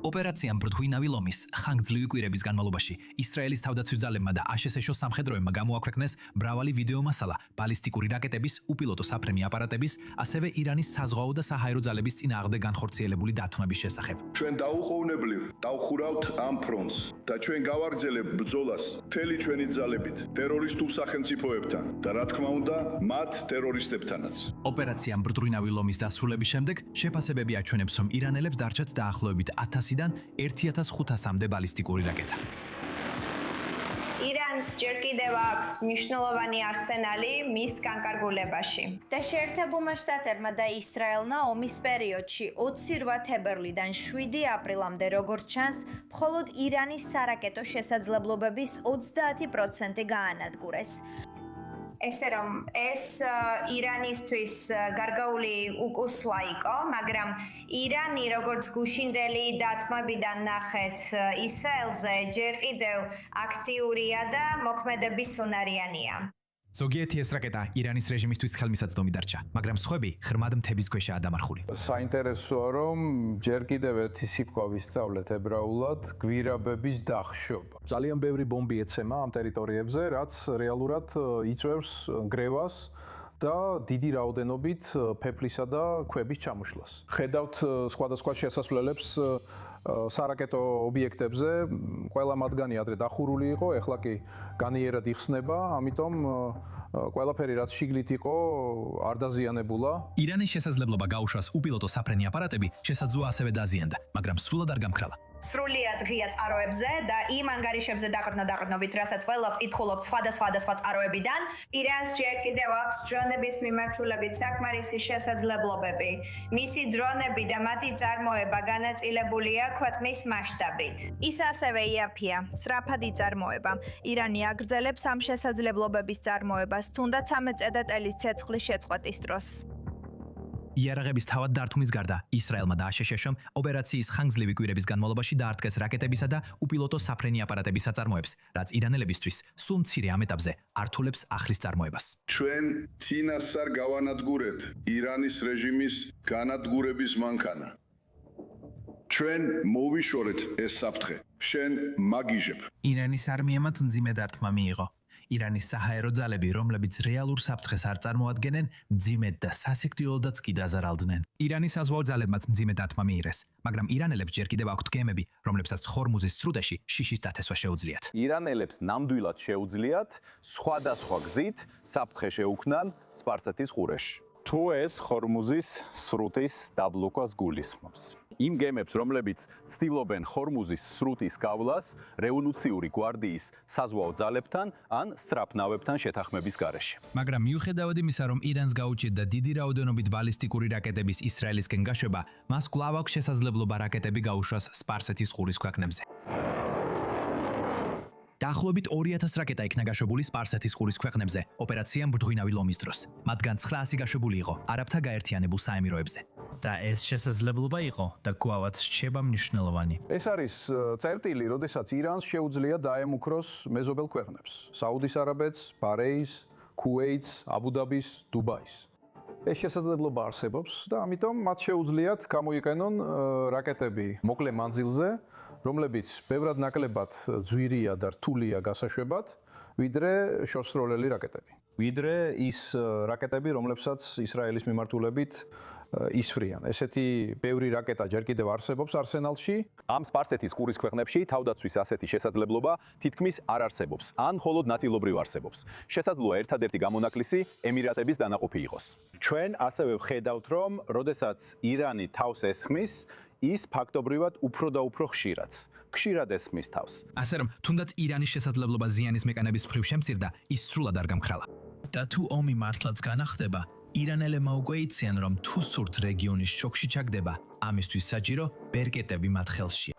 ოპერაცია მბრდღვინავი ლომის ხანგრძლივი კვირების განმავლობაში ისრაელის თავდაცვის ძალებმა და აშშ-ის სამხედროებმა გამოაქვეყნეს მრავალი ვიდეო მასალა ბალისტიკური რაკეტების, უპილოტო საფრენი აპარატების, ასევე ირანის საზღვაო და საჰაერო ძალების წინააღმდეგ განხორციელებული დათმობის შესახებ. ჩვენ დაუყოვნებლივ დავხურავთ ამ ფრონტს და ჩვენ გავაგრძელებთ ბრძოლას მთელი ჩვენი ძალებით ტერორისტულ სახელმწიფოებთან და რა თქმა უნდა მათ ტერორისტებთანაც. ოპერაცია მბრდღვინავი ლომის დასრულების შემდეგ შეფასებები აჩვენებს, რომ ირანელებს დარჩათ დაახლოებით 1000-დან 1500-მდე ბალისტიკური რაკეტა. ირანს ჯერ კიდევ აქვს მნიშვნელოვანი არსენალი მის განკარგულებაში. და შეერთებულმა შტატებმა და ისრაელმა ომის პერიოდში 28 თებერვლიდან 7 აპრილამდე როგორც ჩანს, მხოლოდ ირანის სარაკეტო შესაძლებლობების 30% გაანადგურეს. ესე რომ ეს ირანისთვის გარკვეული უკუსვა იყო, მაგრამ ირანი როგორც გუშინდელი დათმობიდან ნახეთ ისრაელზე ჯერ კიდევ აქტიურია და მოქმედების უნარიანია. ზოგიერთი ეს რაკეტა ირანის რეჟიმისთვის ხელმისაწვდომი დარჩა, მაგრამ სხვები ღრმად მთების ქვეშაა დამარხული. საინტერესოა, რომ ჯერ კიდევ ერთი სიტყვა ვისწავლეთ ებრაულად, გვირაბების დახშობა. ძალიან ბევრი ბომბი ეცემა ამ ტერიტორიებზე, რაც რეალურად იწვევს გრევას და დიდი რაოდენობით ფეფლისა და ქვების ჩამოშლას. ხედავთ სხვადასხვა შესასვლელებს სარაკეტო ობიექტებზე, ყველა მათგანი ადრე დახურული იყო, ეხლა კი განიერად იხსნება, ამიტომ ყველაფერი რაც შიგნით იყო არ დაზიანებულა. ირანის შესაძლებლობა გაუშვას უპილოტო საფრენი აპარატები შესაძლოა ასევე დაზიანდა, მაგრამ სრულად არ გამქრალა. სრულიად ღია წყაროებზე და იმ ანგარიშებზე დაყრდნობით, რასაც ყველაფ ითხოვთ სხვადასხვა წყაროებიდან, ირანს ჯერ კიდევ აქვს დრონების მიმართულებით საკმარისი შესაძლებლობები. მისი დრონები და მათი წარმოება განაწილებულია ქვეყნის მასშტაბით. ის ასევე იაფია, სწრაფად იწარმოება. ირანი აგრძელებს ამ შესაძლებლობების წარმოებას, თუნდაც ამეწედატელის ცეცხლის შეწყვეტის დროს. იარაღების თავად დართვმის გარდა, ისრაელმა და აშშ-მ ოპერაციის ხანგრძლივი კვირების განმავლობაში დაარტყეს რაკეტებისა და უპილოტო საფრენი აპარატების საწარმოებს, რაც ირანელებისთვის სულ მცირე ამ ეტაპზე ართულებს ახლის წარმოებას. ჩვენ წინასწარ გავანადგურეთ ირანის რეჟიმის განადგურების მანქანა. ჩვენ მოვიშორეთ ეს საფრთხე. შენ მაგიჟებ. ირანის არმიამ მძიმე დარტყმა მიიღო. ირანის საჰაერო ძალები, რომლებიც რეალურ საფრთხეს არ წარმოადგენენ, მძიმედ და სასიკვდილოდაც კი დაზარალდნენ. ირანის საზღვაო ძალებმაც მძიმე დარტყმა მიიღეს, მაგრამ ირანელებს ჯერ კიდევ აქვთ გემები, რომლებსაც ხორმუზის სრუტეში შიშის დათესვა შეუძლიათ. ირანელებს ნამდვილად შეუძლიათ სხვადასხვა გზით საფრთხე შეუქმნან სპარსეთის ყურეში. თუ ეს ხორმუზის სრუტის დაბლოკვას გულისხმობს. იმ გემებს, რომლებიც ცდილობენ ხორმუზის სრუტის გავლას რევოლუციური გვარდიის საზღვაო ძალებთან ან სწრაფნავებთან შეთანხმების გარეშე. მაგრამ მიუხედავად იმისა, რომ ირანს გაუჭირდა დიდი რაოდენობით ბალისტიკური რაკეტების ისრაელისკენ გაშვება, მას კვლავ აქვს შესაძლებლობა რაკეტები გაუშვას სპარსეთის ყურის ქვეყნებზე. დაახლოებით 2000 რაკეტა იქნა გაშვებული სპარსეთის ყურის ქვეყნებზე ოპერაცია მბრდღვინავი ლომის დროს. მათგან 900 გაშვებული იყო არაბთა გაერთიანებულ საემიროებზე. და ეს შესაძლებლობა იყო და კვლავაც რჩება მნიშვნელოვანი. ეს არის წერტილი, როდესაც ირანს შეუძლია დაემუქროს მეზობელ ქვეყნებს: საუდის არაბეთს, ბარეის, ქუვეითს, აბუ-დაბის, დუბაის. ეს შესაძლებლობა არსებობს და ამიტომ მათ შეუძლიათ გამოიყენონ რაკეტები მოკლე მანძილზე, რომლებიც ბევრად ნაკლებად ძვირია და რთულია გასაშვებად, ვიდრე შორსროლელი რაკეტები. ვიდრე ის რაკეტები, რომლებსაც ისრაელის მიმართულებით ისვრიან. ესეთი ბევრი რაკეტა ჯერ კიდევ არსებობს არსენალში. ამ სპარსეთის ყურის ქვეყნებში თავდაცვის ასეთი შესაძლებლობა თითქმის არ არსებობს, ან მხოლოდ ნაწილობრივ არსებობს. შესაძლოა ერთადერთი გამონაკლისი ემირატების დანაყოფი იყოს. ჩვენ ასევე ვხედავთ, რომ როდესაც ირანი თავს ესხმის, ის ფაქტობრივად უფრო და უფრო ხშირად ესხმის თავს. ასე რომ, თუნდაც ირანის შესაძლებლობა ზიანის მეკანების მხრივ შემცირდა, ის სრულად არ გამქრალა. და თუ ომი მართლაც განახდება, ირანელებმა უკვე იციან, რომ თუ სურთ რეგიონის შოკში ჩაგდება, ამისთვის საჭირო ბერკეტები მათ ხელშია.